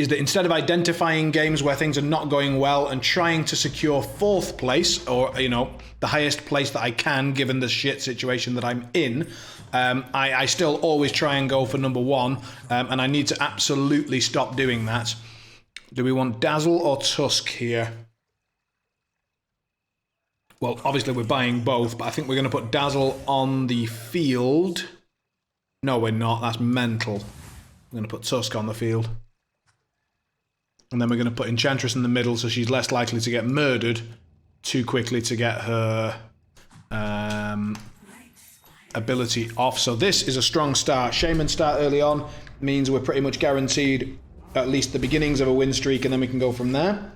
is that instead of identifying games where things are not going well and trying to secure 4th place, or, you know, the highest place that I can given the shit situation that I'm in, I still always try and go for number 1, and I need to absolutely stop doing that. Do we want Dazzle or Tusk here? Well, obviously we're buying both, but I think we're going to put Dazzle on the field. No, we're not. That's mental. We're going to put Tusk on the field. And then we're going to put Enchantress in the middle so she's less likely to get murdered too quickly to get her ability off. So this is a strong start. Shaman start early on means we're pretty much guaranteed at least the beginnings of a win streak, and then we can go from there.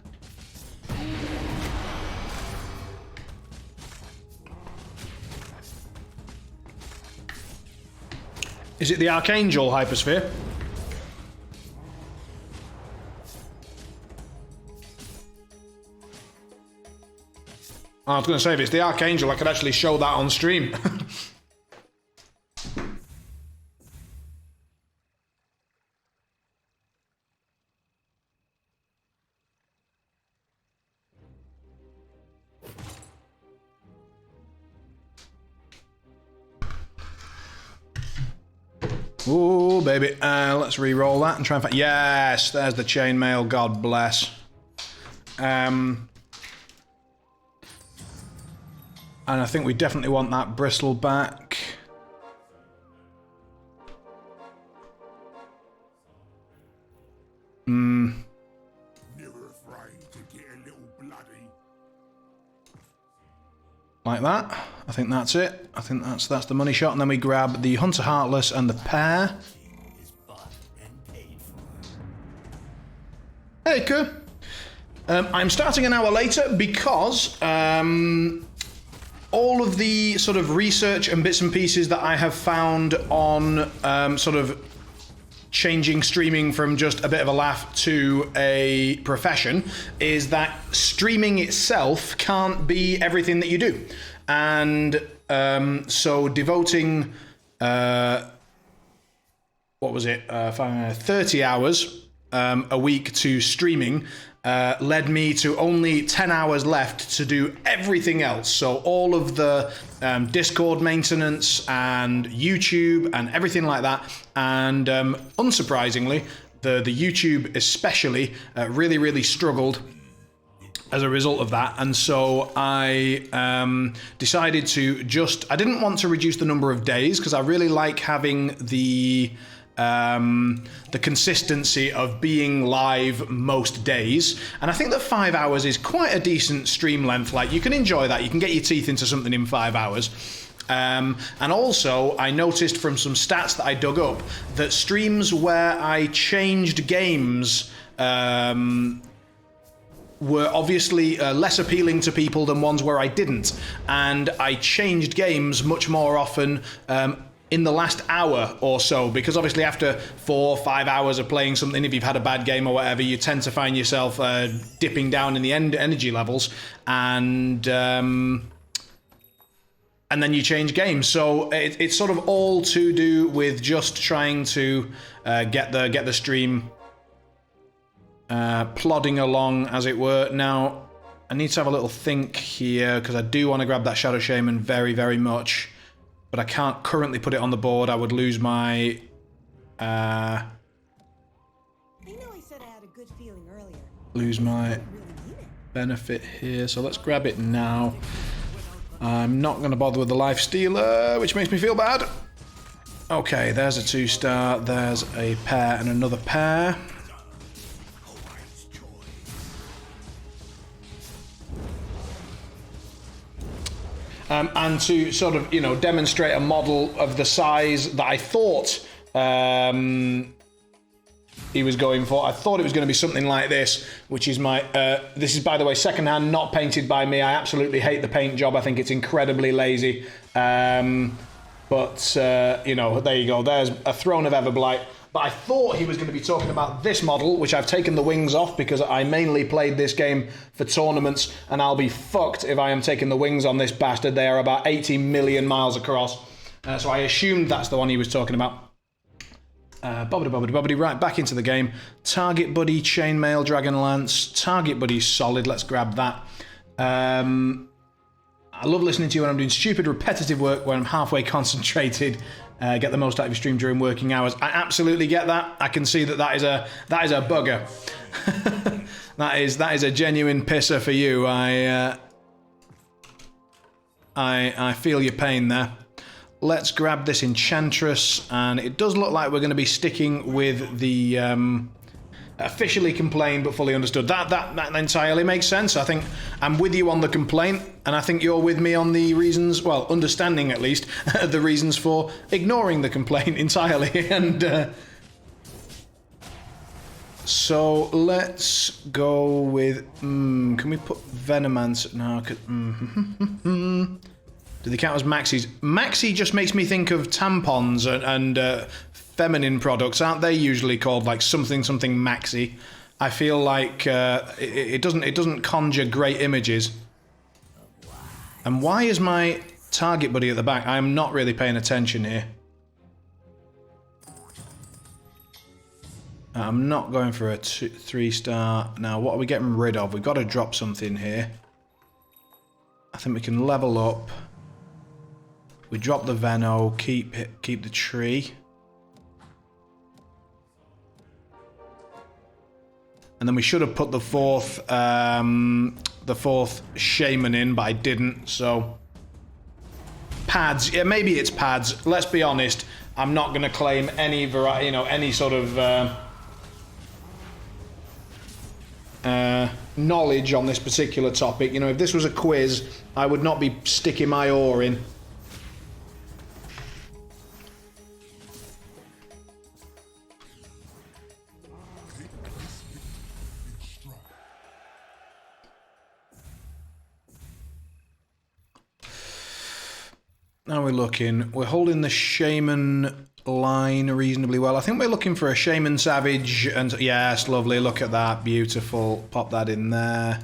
Is it the Archangel Hypersphere? I was going to say, if it's the Archangel, I could actually show that on stream. Ooh, baby. Let's re-roll that and try and find... Yes, there's the chainmail. God bless. And I think we definitely want that bristle back. Never afraid to get a little bloody. Like that. I think that's it. I think that's the money shot, and then we grab the Hunter Heartless and the pair. Hey, cool. I'm starting an hour later because all of the sort of research and bits and pieces that I have found on sort of changing streaming from just a bit of a laugh to a profession is that streaming itself can't be everything that you do. And so devoting, 30 hours a week to streaming led me to only 10 hours left to do everything else. So all of the Discord maintenance and YouTube and everything like that. And unsurprisingly, the YouTube especially really struggled as a result of that. And so I decided to I didn't want to reduce the number of days because I really like having the consistency of being live most days, and I think that 5 hours is quite a decent stream length. Like, you can enjoy that, you can get your teeth into something in 5 hours. And also I noticed from some stats that I dug up that streams where I changed games were obviously less appealing to people than ones where I didn't, and I changed games much more often in the last hour or so, because obviously after 4 or 5 hours of playing something, if you've had a bad game or whatever, you tend to find yourself dipping down in the energy levels, and then you change games. So it's sort of all to do with just trying to get the stream plodding along, as it were. Now I need to have a little think here because I do want to grab that Shadow Shaman very much. But I can't currently put it on the board. I would lose my... I know I said I had a good feeling earlier. Lose my benefit here. So let's grab it now. I'm not going to bother with the Life Stealer, which makes me feel bad. Okay, there's a 2-star. There's a pair and another pair. And to sort of, demonstrate a model of the size that I thought he was going for. I thought it was going to be something like this, which is my... this is, by the way, secondhand, not painted by me. I absolutely hate the paint job. I think it's incredibly lazy. But, there you go. There's a Throne of Everblight. But I thought he was going to be talking about this model, which I've taken the wings off because I mainly played this game for tournaments, and I'll be fucked if I am taking the wings on this bastard. They are about 80 million miles across. So I assumed that's the one he was talking about. Bobbity, right, back into the game. Target buddy, chainmail, dragon lance. Target buddy, solid. Let's grab that. I love listening to you when I'm doing stupid, repetitive work when I'm halfway concentrated. Get the most out of your stream during working hours. I absolutely get that. I can see that is a bugger. that is a genuine pisser for you. I feel your pain there. Let's grab this enchantress, and it does look like we're going to be sticking with the officially complained but fully understood. That entirely makes sense. I think I'm with you on the complaint, and I think you're with me on the reasons, well, understanding at least, the reasons for ignoring the complaint entirely. And so let's go with, can we put Venomance? No, do they count as maxis? Maxi just makes me think of tampons and feminine products. Aren't they usually called like something maxi? I feel like it doesn't conjure great images. And why is my target buddy at the back? I'm not really paying attention here. I'm not going for a 3-star. Now, what are we getting rid of? We've got to drop something here. I think we can level up. We drop the Veno, keep the tree. And then we should have put the fourth shaman in, but I didn't, so pads. Yeah, maybe it's pads. Let's be honest. I'm not going to claim any variety, any sort of knowledge on this particular topic. If this was a quiz, I would not be sticking my oar in. Now we're looking. We're holding the shaman line reasonably well. I think we're looking for a shaman savage. And yes, lovely. Look at that. Beautiful. Pop that in there.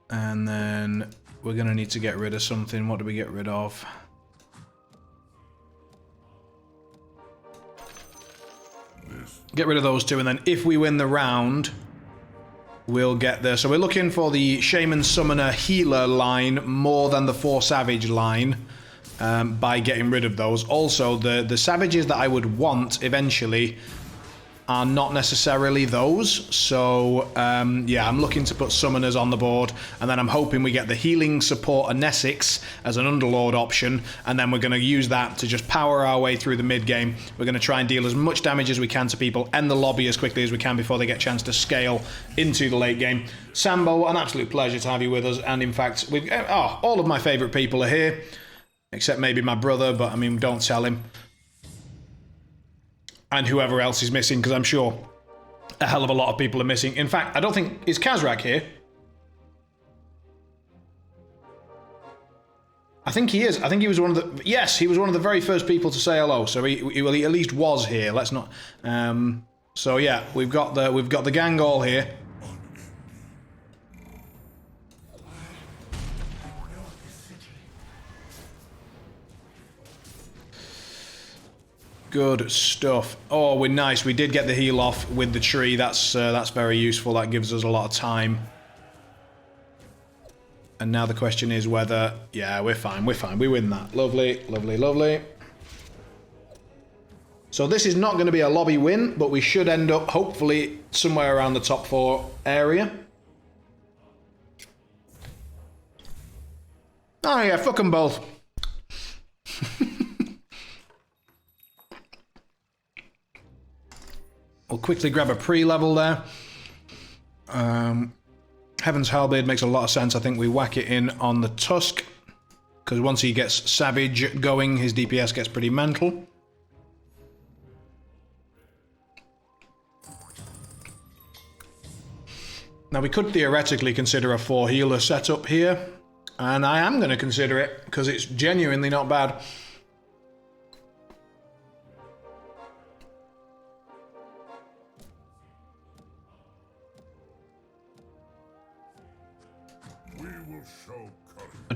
And then we're going to need to get rid of something. What do we get rid of? Get rid of those two. And then if we win the round, we'll get there. So we're looking for the Shaman Summoner Healer line more than the 4 Savage line by getting rid of those. Also, the Savages that I would want eventually are not necessarily those. So, yeah, I'm looking to put Summoners on the board, and then I'm hoping we get the Healing Support and Essex as an Underlord option, and then we're going to use that to just power our way through the mid-game. We're going to try and deal as much damage as we can to people, end the lobby as quickly as we can before they get a chance to scale into the late game. Sambo, an absolute pleasure to have you with us, and in fact, we've all of my favourite people are here, except maybe my brother, but I mean, don't tell him. And whoever else is missing, because I'm sure a hell of a lot of people are missing. In fact, I don't think... Is Kazrak here? I think he is. I think he was one of the... Yes, he was one of the very first people to say hello. So he at least was here. Let's not... so yeah, we've got the gang all here. Good stuff. Oh, we're nice. We did get the heal off with the tree. That's very useful. That gives us a lot of time. And now the question is whether... Yeah, we're fine. We're fine. We win that. Lovely, lovely, lovely. So this is not going to be a lobby win, but we should end up, hopefully, somewhere around the top 4 area. Oh, yeah, fuck them both. We'll quickly grab a pre-level there. Heaven's Halberd makes a lot of sense. I think we whack it in on the Tusk, because once he gets Savage going, his DPS gets pretty mental. Now we could theoretically consider a 4 healer setup here, and I am going to consider it, because it's genuinely not bad.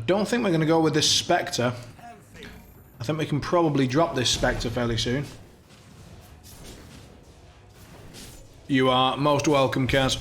don't think we're going to go with this Spectre. I think we can probably drop this Spectre fairly soon. You are most welcome, Kaz.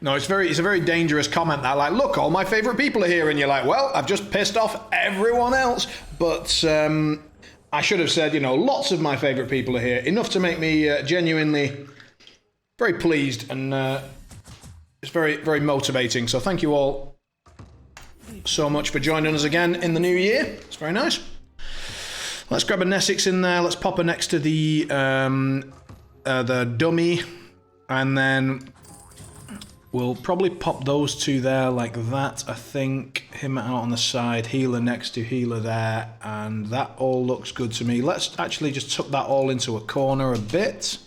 No, it's a very dangerous comment that, like, look, all my favourite people are here, and you're like, well, I've just pissed off everyone else. But I should have said, you know, lots of my favourite people are here, enough to make me genuinely very pleased, and it's very, very motivating. So thank you all so much for joining us again in the new year. It's very nice. Let's grab a Nesix in there. Let's pop her next to the dummy, and then we'll probably pop those two there like that, I think. Him out on the side, healer next to healer there, and that all looks good to me. Let's actually just tuck that all into a corner a bit.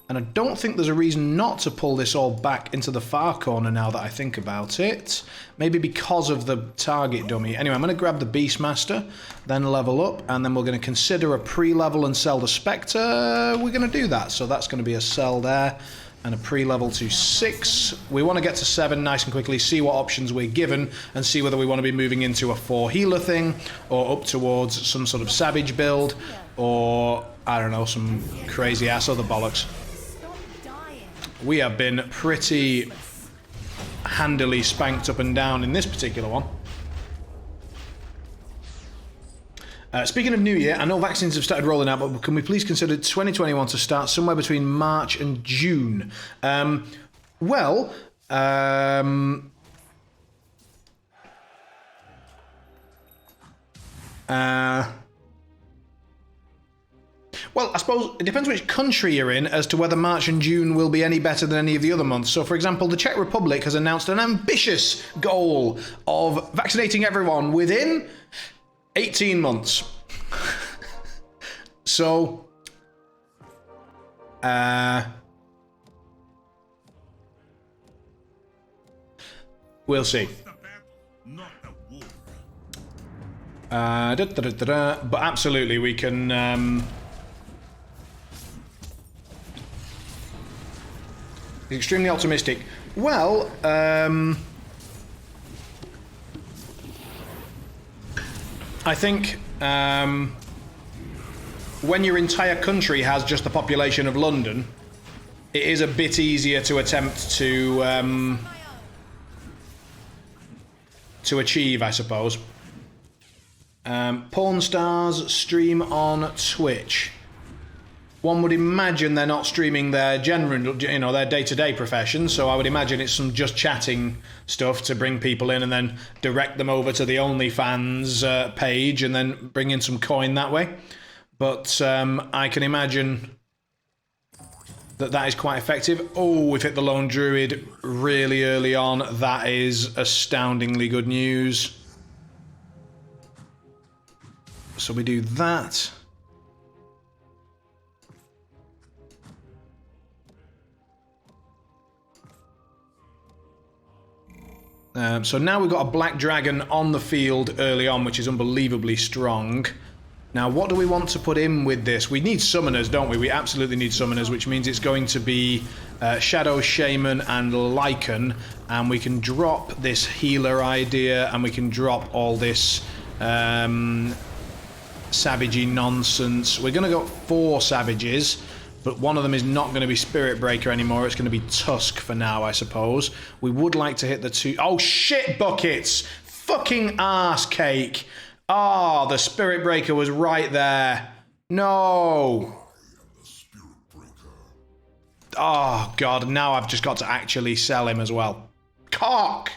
And I don't think there's a reason not to pull this all back into the far corner now that I think about it. Maybe because of the target dummy. Anyway, I'm going to grab the Beastmaster, then level up, and then we're going to consider a pre-level and sell the Spectre. We're going to do that, so that's going to be a sell there. And a pre-level to 6. We want to get to 7 nice and quickly, see what options we're given, and see whether we want to be moving into a 4 healer thing, or up towards some sort of savage build, or, I don't know, some crazy ass other bollocks. We have been pretty handily spanked up and down in this particular one. Speaking of New Year, I know vaccines have started rolling out, but can we please consider 2021 to start somewhere between March and June? Well, I suppose it depends which country you're in as to whether March and June will be any better than any of the other months. So, for example, the Czech Republic has announced an ambitious goal of vaccinating everyone within 18 months. So, we'll see. But absolutely, we can. Extremely optimistic. Well, I think when your entire country has just the population of London, it is a bit easier to attempt to achieve, I suppose. Porn stars stream on Twitch. One would imagine they're not streaming their general, you know, their day-to-day profession, so I would imagine it's some just chatting stuff to bring people in and then direct them over to the OnlyFans page and then bring in some coin that way. But I can imagine that is quite effective. Oh, we've hit the Lone Druid really early on. That is astoundingly good news. So we do that. So now we've got a black dragon on the field early on, which is unbelievably strong. Now, what do we want to put in with this? We need summoners, don't we? We absolutely need summoners, which means it's going to be Shadow, Shaman, and Lycan. And we can drop this healer idea, and we can drop all this savagey nonsense. We're going to go 4 savages. But one of them is not going to be Spirit Breaker anymore. It's going to be Tusk for now, I suppose. We would like to hit the 2... Oh, shit buckets! Fucking arse cake! Ah, the Spirit Breaker was right there. No! Oh, God. Now I've just got to actually sell him as well. Cock!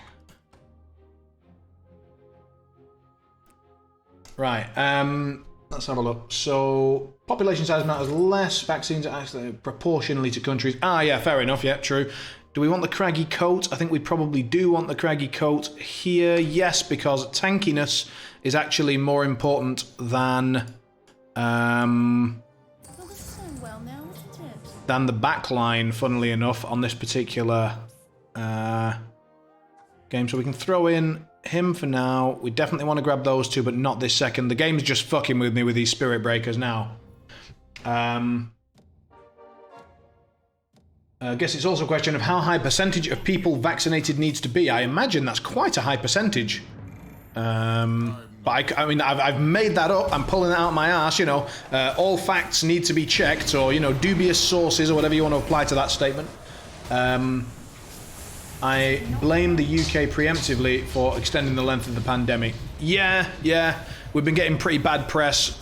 Right, let's have a look. So, population size matters less. Vaccines are actually proportionally to countries. Ah, yeah, fair enough. Yeah, true. Do we want the craggy coat? I think we probably do want the craggy coat here. Yes, because tankiness is actually more important than the backline, funnily enough, on this particular game game, so we can throw in him for now. We definitely want to grab those two, but not this second. The game's just fucking with me with these spirit breakers now. I guess it's also a question of how high percentage of people vaccinated needs to be. I imagine that's quite a high percentage. But I mean, I've made that up. I'm pulling it out my ass, you know. All facts need to be checked, or, you know, dubious sources, or whatever you want to apply to that statement. I blame the UK preemptively for extending the length of the pandemic. Yeah. We've been getting pretty bad press.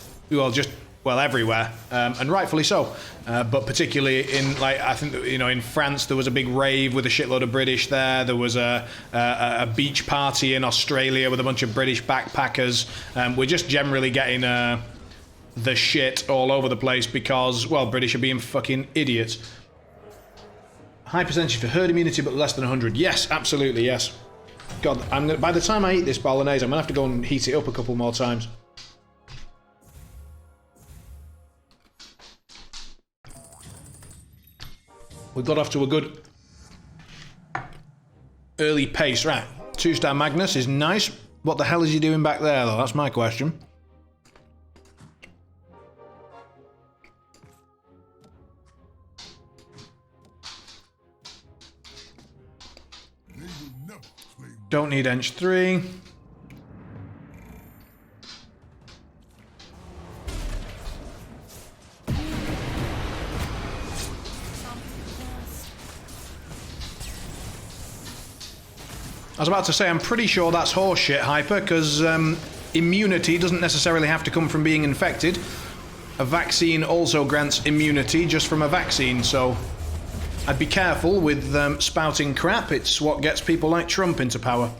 Well, everywhere, and rightfully so. But particularly in, like, I think, you know, in France there was a big rave with a shitload of British there. There was a beach party in Australia with a bunch of British backpackers. We're just generally getting the shit all over the place because, well, British are being fucking idiots. High percentage for herd immunity, but less than 100. Yes, absolutely, yes. God, by the time I eat this bolognese, I'm gonna have to go and heat it up a couple more times. We got off to a good early pace. Right, 2-star Magnus is nice. What the hell is he doing back there, though? That's my question. Don't need Ench 3. I was about to say, I'm pretty sure that's horseshit, Hyper, because immunity doesn't necessarily have to come from being infected. A vaccine also grants immunity just from a vaccine, so I'd be careful with spouting crap. It's what gets people like Trump into power.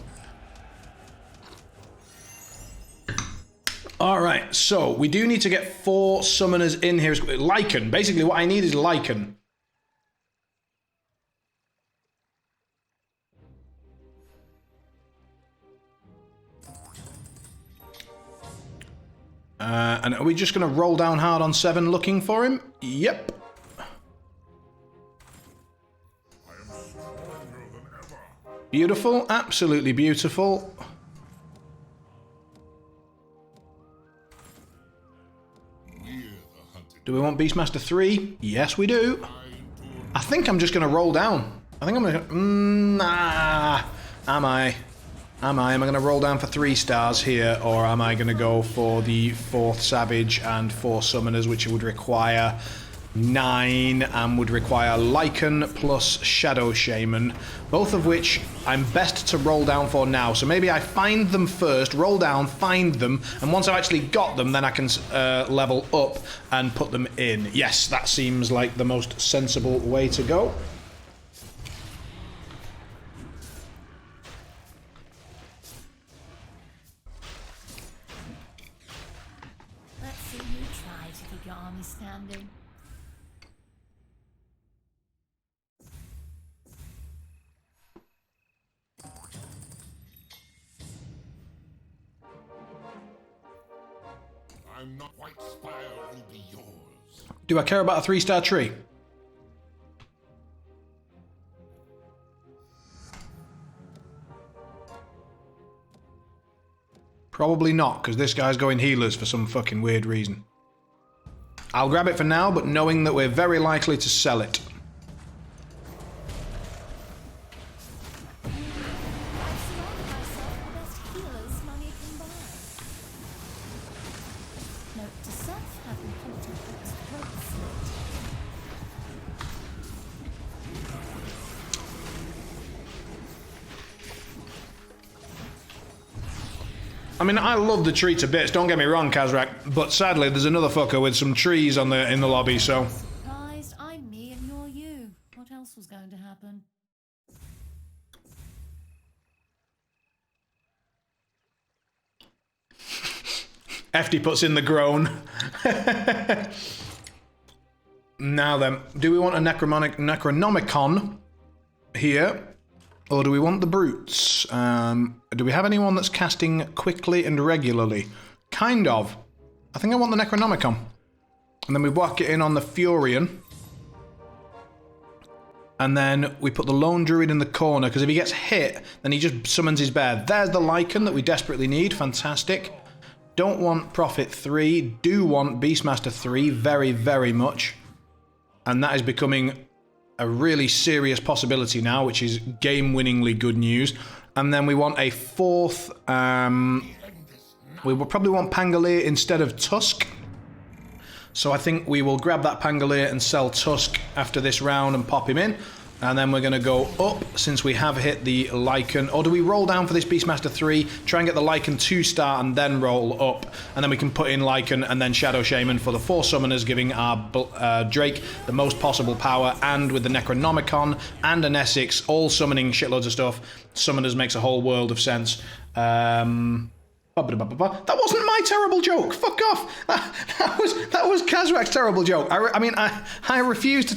Alright, so we do need to get 4 summoners in here. Lycan. Basically, what I need is Lycan. And are we just going to roll down hard on 7 looking for him? Yep. Beautiful. Absolutely beautiful. Do we want Beastmaster 3? Yes, we do. I think I'm just going to roll down. I think I'm going to... Nah. Am I? Am I going to roll down for 3 stars here, or am I going to go for the 4th Savage and 4 Summoners, which would require 9 and would require Lycan plus Shadow Shaman, both of which I'm best to roll down for now. So maybe I find them first, roll down, find them, and once I've actually got them, then I can level up and put them in. Yes, that seems like the most sensible way to go. Standing. I'm not White Spire will be yours. Do I care about a 3-star tree? Probably not, because this guy's going healers for some fucking weird reason. I'll grab it for now, but knowing that we're very likely to sell it. I mean, I love the tree to bits, don't get me wrong, Kazrak, but sadly there's another fucker with some trees on in the lobby, so... Surprised, I'm me and you're you. What else was going to happen? FD puts in the groan. Now then, do we want a Necronomicon here? Or do we want the brutes? Do we have anyone that's casting quickly and regularly? Kind of. I think I want the Necronomicon. And then we whack it in on the Furion. And then we put the lone druid in the corner, because if he gets hit, then he just summons his bear. There's the Lycan that we desperately need. Fantastic. Don't want Prophet 3. Do want Beastmaster 3 very, very much. And that is becoming a really serious possibility now, which is game-winningly good news. And then we want a fourth... we will probably want Pangolier instead of Tusk. So I think we will grab that Pangolier and sell Tusk after this round and pop him in. And then we're going to go up, since we have hit the Lycan. Or do we roll down for this Beastmaster 3, try and get the Lycan 2-star, and then roll up? And then we can put in Lycan and then Shadow Shaman for the 4 summoners, giving our Drake the most possible power. And with the Necronomicon and an Essex, all summoning shitloads of stuff, summoners makes a whole world of sense. That wasn't my terrible joke. Fuck off. That was Kazrak's terrible joke. I refuse to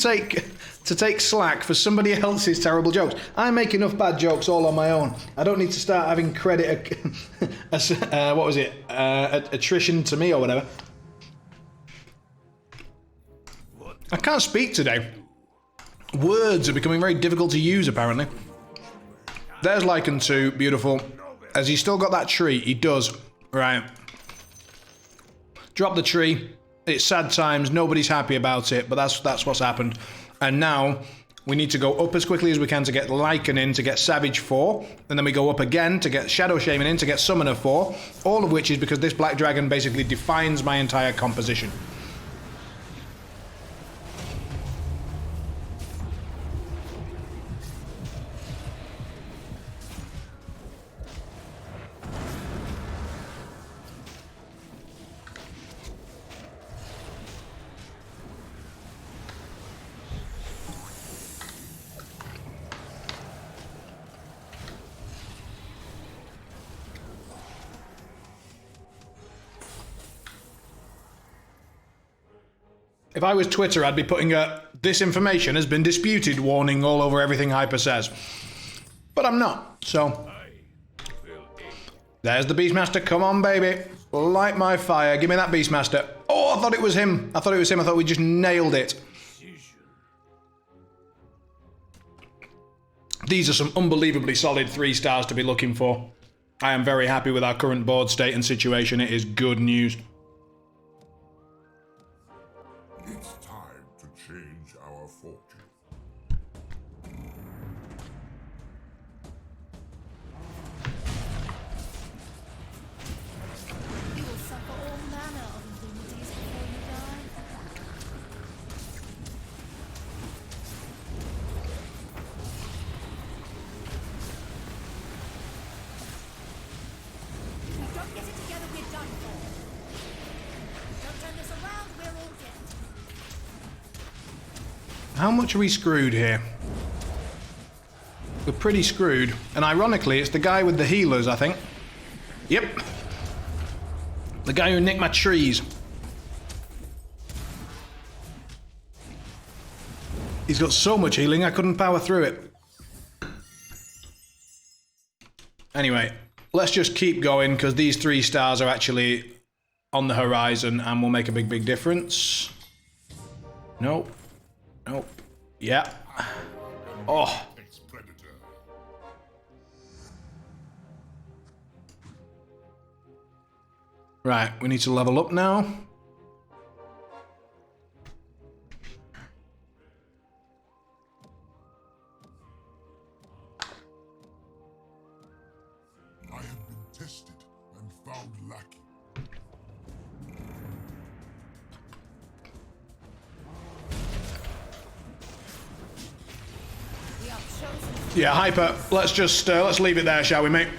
take slack for somebody else's terrible jokes. I make enough bad jokes all on my own. I don't need to start having credit. What was it? Attrition to me or whatever. I can't speak today. Words are becoming very difficult to use, apparently. There's Lycan 2. Beautiful. Has he still got that tree? He does. Right. Drop the tree. It's sad times. Nobody's happy about it, but that's what's happened. And now we need to go up as quickly as we can to get Lycan in to get Savage 4. And then we go up again to get Shadow Shaman in to get Summoner 4. All of which is because this Black Dragon basically defines my entire composition. If I was Twitter, I'd be putting a "this information has been disputed" warning all over everything Hyper says. But I'm not, so... There's the Beastmaster. Come on, baby. Light my fire. Give me that Beastmaster. Oh, I thought it was him. I thought we just nailed it. These are some unbelievably solid 3 stars to be looking for. I am very happy with our current board state and situation. It is good news. It's time to change our fortune. You will suffer all manner of indemnities before you die. If we don't get it together, we're done for. Don't turn this around, we're all dead. How much are we screwed here? We're pretty screwed. And ironically, it's the guy with the healers, I think. Yep. The guy who nicked my trees. He's got so much healing, I couldn't power through it. Anyway, let's just keep going, because these 3 stars are actually on the horizon and will make a big, big difference. Nope. Nope. Yeah. Oh. Right, we need to level up now. I have been tested and found lacking. We are chosen. Yeah, Hyper, let's leave it there, shall we, mate?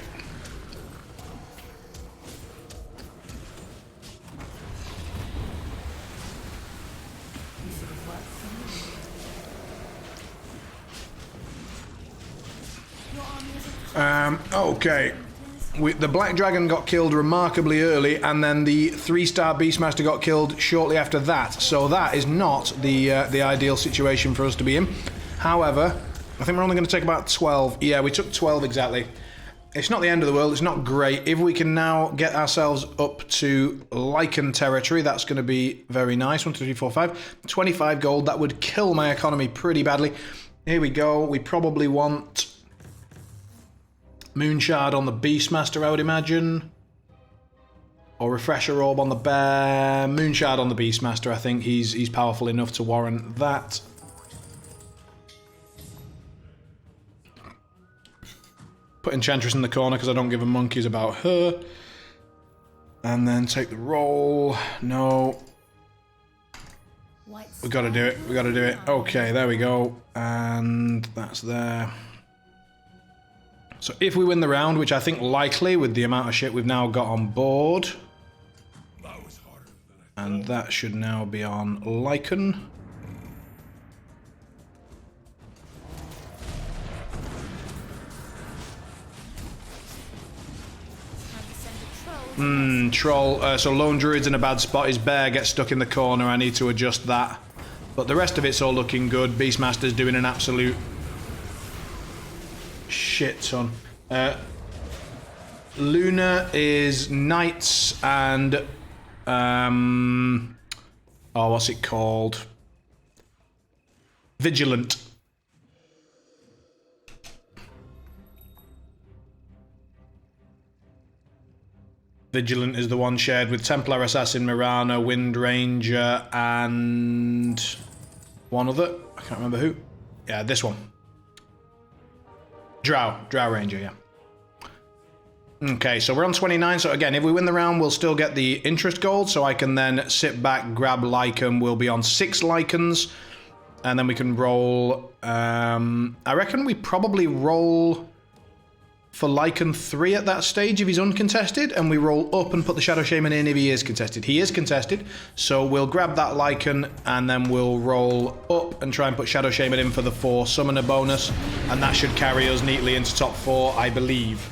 Your army is Okay. The Black Dragon got killed remarkably early, and then the 3-star Beastmaster got killed shortly after that. So that is not the ideal situation for us to be in. However, I think we're only going to take about 12. Yeah, we took 12 exactly. It's not the end of the world. It's not great. If we can now get ourselves up to Lycan territory, that's going to be very nice. 1, 2, 3, 4, 5. 25 gold. That would kill my economy pretty badly. Here we go. We probably want Moonshard on the Beastmaster, I would imagine. Or Refresher Orb on the Bear. Moonshard on the Beastmaster, I think. He's powerful enough to warrant that. Put Enchantress in the corner because I don't give a monkeys about her. And then take the roll. No. We gotta do it. We gotta do it. Okay, there we go. And that's there. So if we win the round, which I think likely with the amount of shit we've now got on board. And that should now be on Lycan. Troll. So Lone Druid's in a bad spot. His bear gets stuck in the corner. I need to adjust that. But the rest of it's all looking good. Beastmaster's doing an absolute shit ton. Luna is Knights and... oh, what's it called? Vigilant. Vigilant is the one shared with Templar Assassin, Mirana, Wind Ranger, and one other. I can't remember who. Yeah, this one. Drow Ranger, yeah. Okay, so we're on 29. So again, if we win the round, we'll still get the interest gold. So I can then sit back, grab Lycan. We'll be on 6 Lycans. And then we can roll... I reckon we probably roll... for Lycan 3 at that stage if he's uncontested, and we roll up and put the Shadow Shaman in if he is contested. He is contested, so we'll grab that Lycan and then we'll roll up and try and put Shadow Shaman in for the 4 summoner bonus, and that should carry us neatly into top 4, I believe.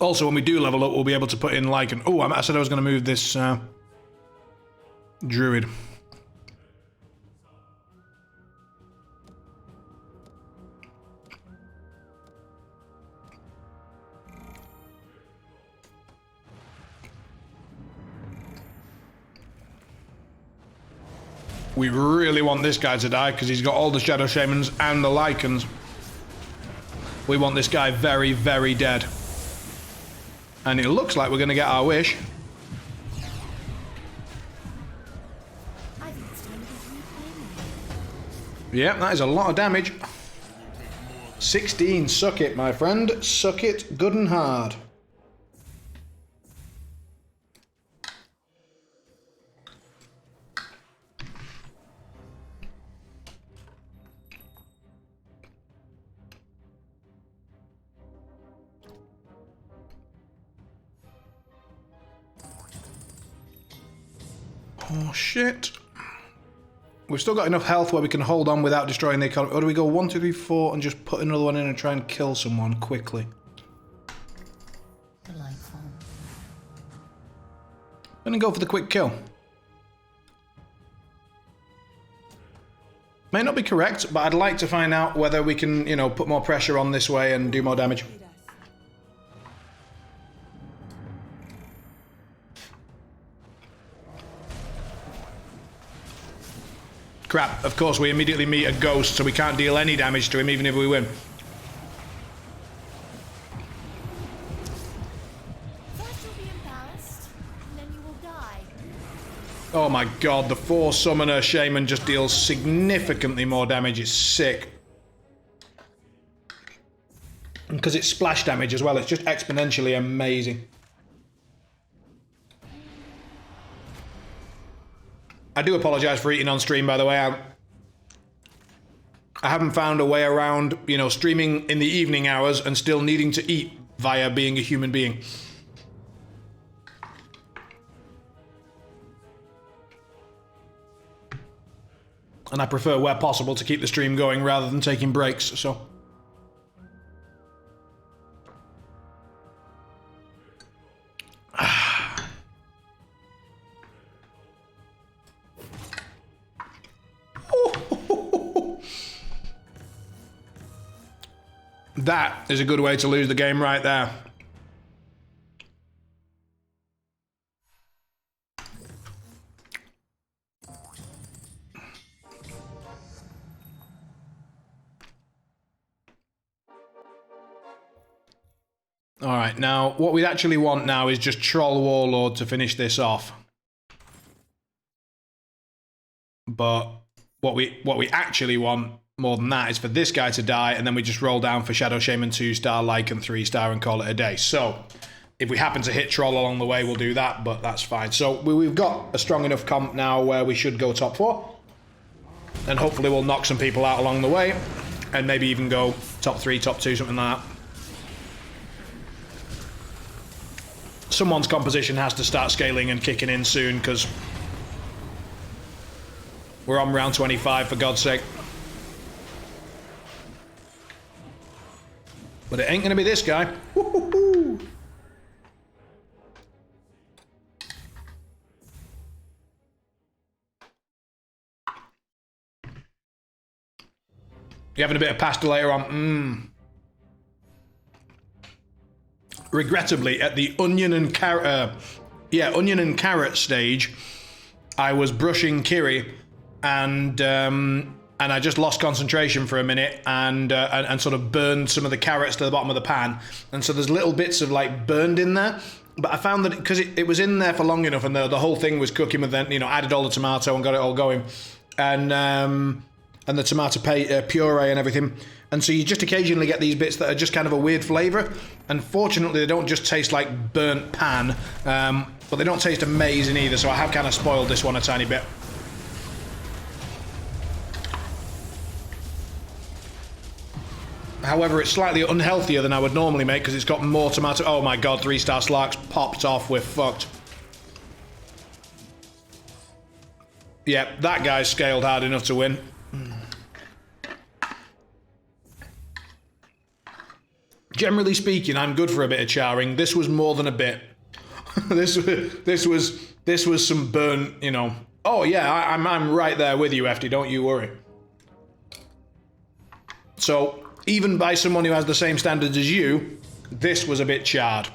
Also, when we do level up, we'll be able to put in Lycan. Oh, I said I was going to move this Druid. We really want this guy to die because he's got all the Shadow Shamans and the Lycans. We want this guy very, very dead. And it looks like we're going to get our wish. Yep, that is a lot of damage. 16, suck it, my friend. Suck it good and hard. Oh, shit. We've still got enough health where we can hold on without destroying the economy. Or do we go 1, 2, 3, 4 and just put another one in and try and kill someone quickly? Delightful. I'm gonna go for the quick kill. May not be correct, but I'd like to find out whether we can, you know, put more pressure on this way and do more damage. Crap, of course we immediately meet a ghost, so we can't deal any damage to him even if we win. First you'll be embarrassed, and then you will die. Oh my god, the 4 summoner shaman just deals significantly more damage. It's sick. Because it's splash damage as well, it's just exponentially amazing. I do apologise for eating on stream, by the way. I haven't found a way around, you know, streaming in the evening hours and still needing to eat via being a human being. And I prefer, where possible, to keep the stream going rather than taking breaks, so... That is a good way to lose the game right there. Alright, now what we actually want now is just Troll Warlord to finish this off. But what we actually want more than that is for this guy to die, and then we just roll down for Shadow Shaman 2-star, Lycan 3-star, and call it a day. So, if we happen to hit Troll along the way, we'll do that, but that's fine. So, we've got a strong enough comp now where we should go top 4. And hopefully we'll knock some people out along the way, and maybe even go top 3, top 2, something like that. Someone's composition has to start scaling and kicking in soon, because we're on round 25, for God's sake. But it ain't gonna be this guy. Woo-hoo-hoo. You having a bit of pasta later on? Regrettably, at the onion and carrot, onion and carrot stage, I was brushing Kiri, and I just lost concentration for a minute, and sort of burned some of the carrots to the bottom of the pan, and so there's little bits of like burned in there. But I found that because it was in there for long enough, and the whole thing was cooking with then, you know, added all the tomato and got it all going, and the tomato puree and everything. And so you just occasionally get these bits that are just kind of a weird flavour. Unfortunately, they don't just taste like burnt pan, but they don't taste amazing either, so I have kind of spoiled this one a tiny bit. However, it's slightly unhealthier than I would normally make because it's got more tomato. Oh my god, 3-star Slarks popped off, we're fucked. Yeah, that guy's scaled hard enough to win. Generally speaking, I'm good for a bit of charring. This was more than a bit. this was some burnt, you know. Oh yeah, I'm right there with you, FD. Don't you worry. So even by someone who has the same standards as you, this was a bit charred.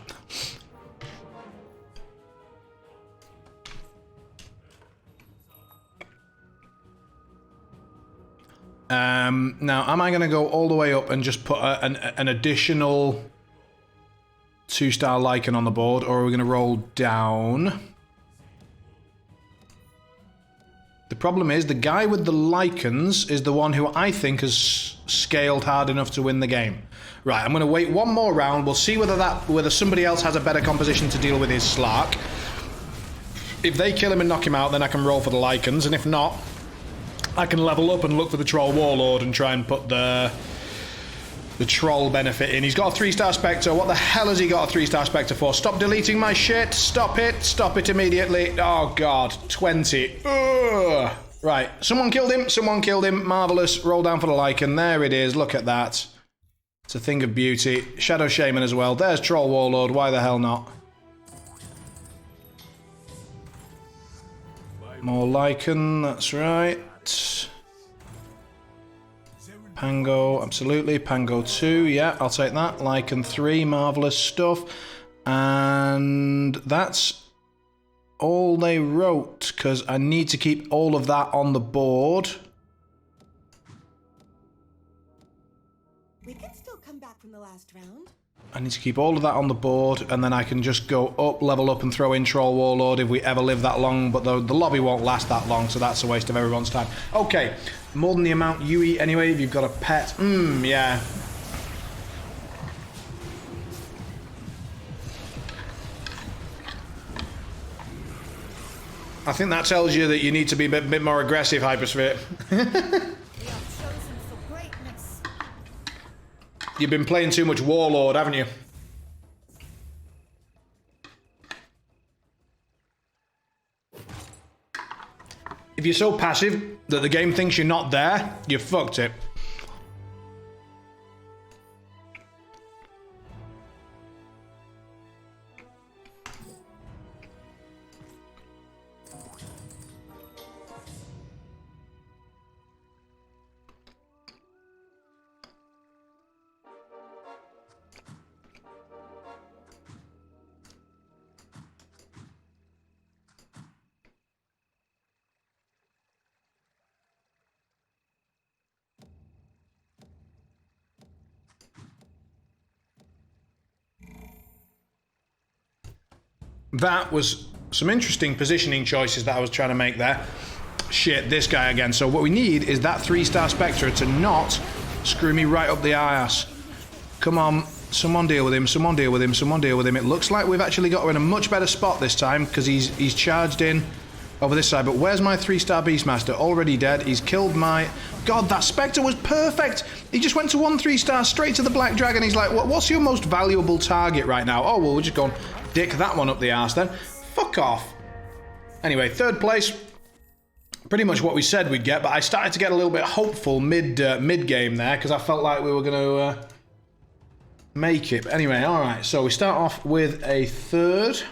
Now, am I going to go all the way up and just put an additional 2-star Lycan on the board, or are we going to roll down? The problem is, the guy with the Lycans is the one who I think has scaled hard enough to win the game. Right, I'm going to wait one more round. We'll see whether somebody else has a better composition to deal with his Slark. If they kill him and knock him out, then I can roll for the Lycans, and if not, I can level up and look for the Troll Warlord and try and put the Troll benefit in. He's got a 3-star Spectre. What the hell has he got a 3-star Spectre for? Stop deleting my shit. Stop it. Stop it immediately. Oh, God. 20. Ugh. Right. Someone killed him. Someone killed him. Marvellous. Roll down for the Lycan. There it is. Look at that. It's a thing of beauty. Shadow Shaman as well. There's Troll Warlord. Why the hell not? More Lycan. That's right. Pango, absolutely. Pango 2, yeah, I'll take that. Lycan 3, marvellous stuff. And that's all they wrote, because I need to keep all of that on the board. We can still come back from the last round. I need to keep all of that on the board, and then I can just go up, level up, and throw in Troll Warlord if we ever live that long, but the lobby won't last that long, so that's a waste of everyone's time. Okay, more than the amount you eat anyway, if you've got a pet. Yeah. I think that tells you that you need to be a bit more aggressive, Hypersphere. We are chosen for greatness. You've been playing too much Warlord, haven't you? If you're so passive that the game thinks you're not there, you fucked it. That was some interesting positioning choices that I was trying to make there. Shit, this guy again. So what we need is that 3-star Spectre to not screw me right up the ass. Come on, someone deal with him, someone deal with him, someone deal with him. It looks like we've actually got her in a much better spot this time because he's charged in over this side. But where's my 3-star Beastmaster? Already dead. He's killed my... God, that Spectre was perfect. He just went to 1 3-star straight to the Black Dragon. He's like, what's your most valuable target right now? Oh, well, we're just going to dick that one up the arse then. Fuck off. Anyway, 3rd place. Pretty much what we said we'd get, but I started to get a little bit hopeful mid-game there because I felt like we were going to make it. But anyway, all right. So we start off with a 3rd.